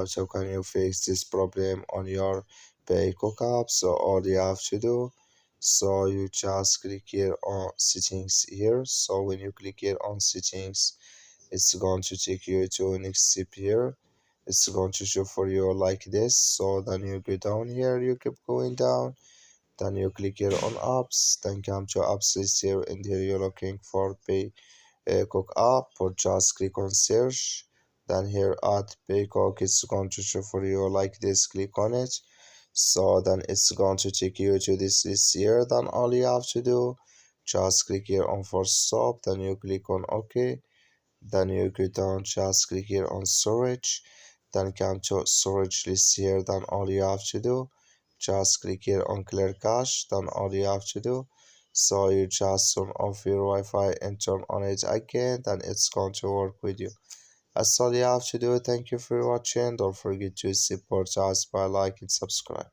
So can you fix this problem on your Peacock app? So all you have to do, so you just click here on settings here. So when you click here on settings, it's going to take you to next step here. It's going to show for you like this. So then you go down here, you keep going down, then you click here on apps, then come to apps list here, and here you're looking for Peacock app, or just click on search. Then here at Peacock, it's going to show for you like this. Click on it. So then it's going to take you to this list here. Then all you have to do, just click here on force stop. Then you click on OK. Then you go down, just click here on storage. Then come to storage list here. Then all you have to do, just click here on clear cache. Then all you have to do, so you just turn off your Wi-Fi and turn on it again, then it's going to work with you. That's all you have to do. Thank you for watching. Don't forget to support us by like and subscribe.